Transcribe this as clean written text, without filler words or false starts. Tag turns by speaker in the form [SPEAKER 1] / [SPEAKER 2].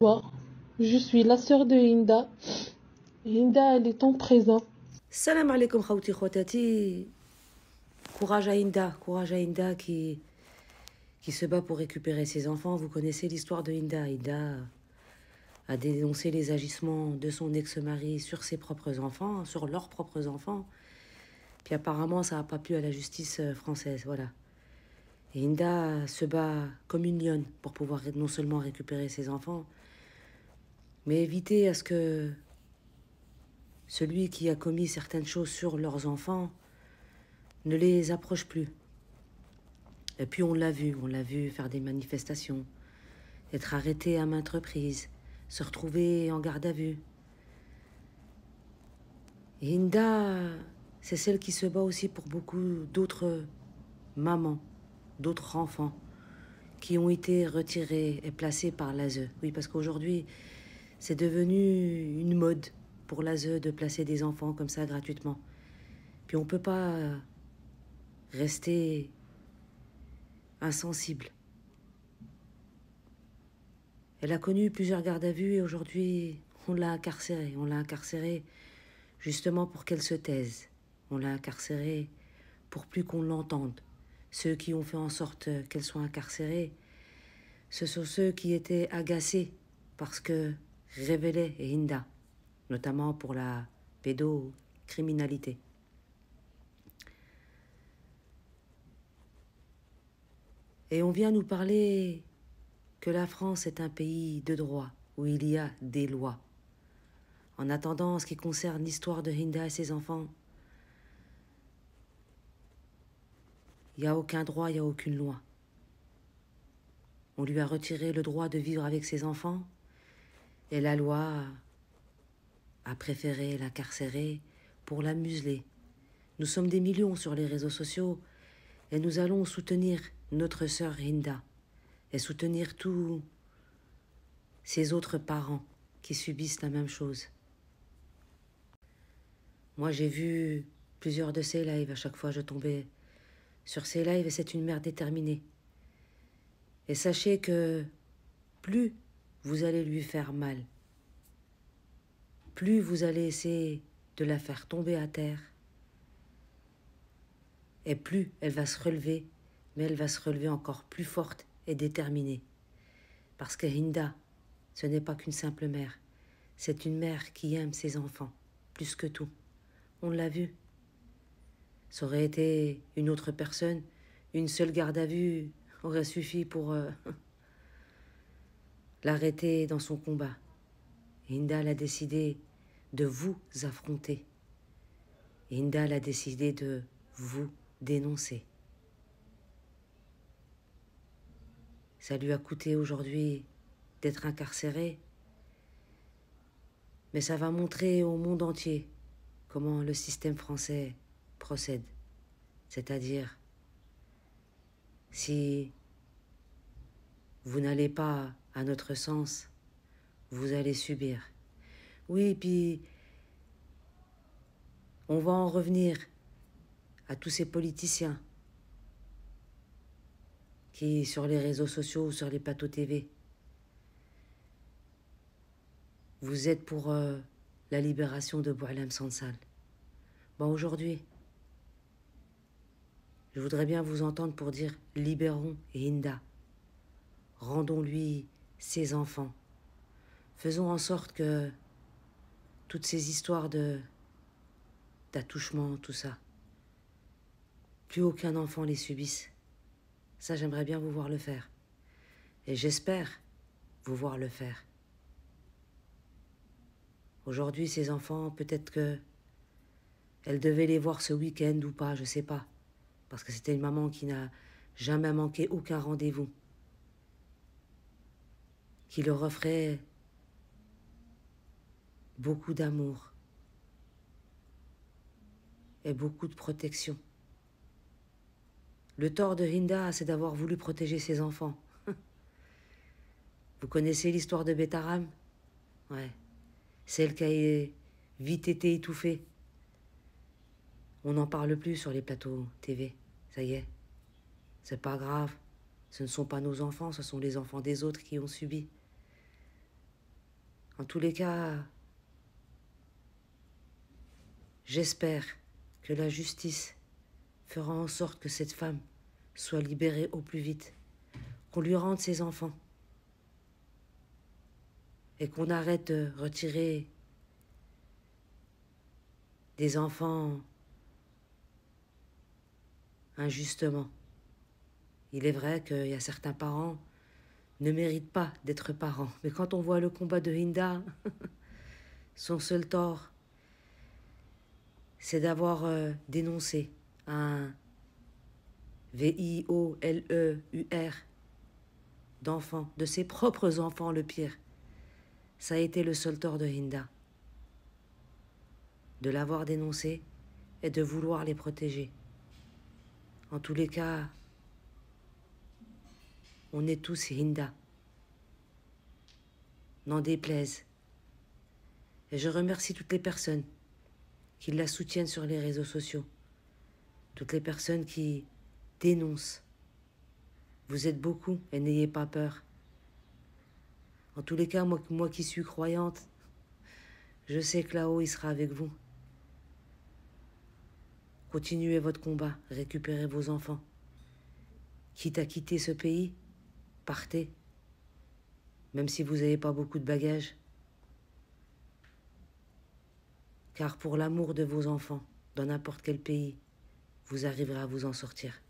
[SPEAKER 1] Moi, je suis la sœur de Hinda. Hinda, elle est en prison.
[SPEAKER 2] Salam alaikum khawti khotati. Courage à Hinda qui se bat pour récupérer ses enfants. Vous connaissez l'histoire de Hinda. Hinda a dénoncé les agissements de son ex-mari sur ses propres enfants, sur leurs propres enfants. Puis apparemment, ça n'a pas plu à la justice française, voilà. Et Hinda se bat comme une lionne pour pouvoir non seulement récupérer ses enfants, mais éviter à ce que celui qui a commis certaines choses sur leurs enfants ne les approche plus. Et puis on l'a vu faire des manifestations, être arrêté à maintes reprises, se retrouver en garde à vue. Et Hinda, c'est celle qui se bat aussi pour beaucoup d'autres mamans, d'autres enfants qui ont été retirés et placés par l'ASE. Oui, parce qu'aujourd'hui, c'est devenu une mode pour l'ASE de placer des enfants comme ça gratuitement. Puis on ne peut pas rester insensible. Elle a connu plusieurs gardes à vue et aujourd'hui, on l'a incarcérée. On l'a incarcérée justement pour qu'elle se taise. On l'a incarcérée pour plus qu'on l'entende. Ceux qui ont fait en sorte qu'elle soit incarcérée, ce sont ceux qui étaient agacés parce que révélait Hinda, notamment pour la pédocriminalité. Et on vient nous parler que la France est un pays de droit, où il y a des lois. En attendant, en ce qui concerne l'histoire de Hinda et ses enfants, il n'y a aucun droit, il n'y a aucune loi. On lui a retiré le droit de vivre avec ses enfants, et la loi a préféré l'incarcérer pour la museler. Nous sommes des millions sur les réseaux sociaux, et nous allons soutenir notre sœur Hinda, et soutenir tous ses autres parents qui subissent la même chose. Moi, j'ai vu plusieurs de ses lives. À chaque fois, je tombais sur ses lives et c'est une mère déterminée. Et sachez que plus vous allez lui faire mal, plus vous allez essayer de la faire tomber à terre, et plus elle va se relever, mais elle va se relever encore plus forte et déterminée. Parce que Hinda, ce n'est pas qu'une simple mère, c'est une mère qui aime ses enfants, plus que tout. On l'a vu. Ça aurait été une autre personne, une seule garde à vue aurait suffi pour l'arrêter dans son combat. Hinda a décidé de vous affronter. Hinda a décidé de vous dénoncer. Ça lui a coûté aujourd'hui d'être incarcéré, mais ça va montrer au monde entier comment le système français procède. C'est-à-dire, si vous n'allez pas à notre sens, vous allez subir. Oui, puis on va en revenir à tous ces politiciens qui, sur les réseaux sociaux ou sur les plateaux TV, vous êtes pour la libération de Boualem Sansal. Bon, aujourd'hui, je voudrais bien vous entendre pour dire libérons Hinda. Rendons-lui ses enfants. Faisons en sorte que toutes ces histoires d'attouchement, tout ça, plus aucun enfant les subisse. Ça, j'aimerais bien vous voir le faire. Et j'espère vous voir le faire. Aujourd'hui, ces enfants, peut-être que elle devait les voir ce week-end ou pas, je sais pas. Parce que c'était une maman qui n'a jamais manqué aucun rendez-vous. Qui leur offrait beaucoup d'amour et beaucoup de protection. Le tort de Hinda, c'est d'avoir voulu protéger ses enfants. Vous connaissez l'histoire de Betaram? Ouais. Celle qui a vite été étouffée. On n'en parle plus sur les plateaux TV. Ça y est. C'est pas grave. Ce ne sont pas nos enfants, ce sont les enfants des autres qui ont subi. En tous les cas, j'espère que la justice fera en sorte que cette femme soit libérée au plus vite, qu'on lui rende ses enfants et qu'on arrête de retirer des enfants injustement. Il est vrai qu'il y a certains parents ne méritent pas d'être parents, mais quand on voit le combat de Hinda, son seul tort, c'est d'avoir dénoncé un VIOLEUR d'enfants, de ses propres enfants, le pire. Ça a été le seul tort de Hinda, de l'avoir dénoncé et de vouloir les protéger. En tous les cas, on est tous Hinda, n'en déplaise. Et je remercie toutes les personnes qui la soutiennent sur les réseaux sociaux, toutes les personnes qui dénoncent. Vous êtes beaucoup et n'ayez pas peur. En tous les cas, moi qui suis croyante, je sais que là-haut, il sera avec vous. Continuez votre combat, récupérez vos enfants. Quitte à quitter ce pays, partez, même si vous n'avez pas beaucoup de bagages. Car pour l'amour de vos enfants, dans n'importe quel pays, vous arriverez à vous en sortir.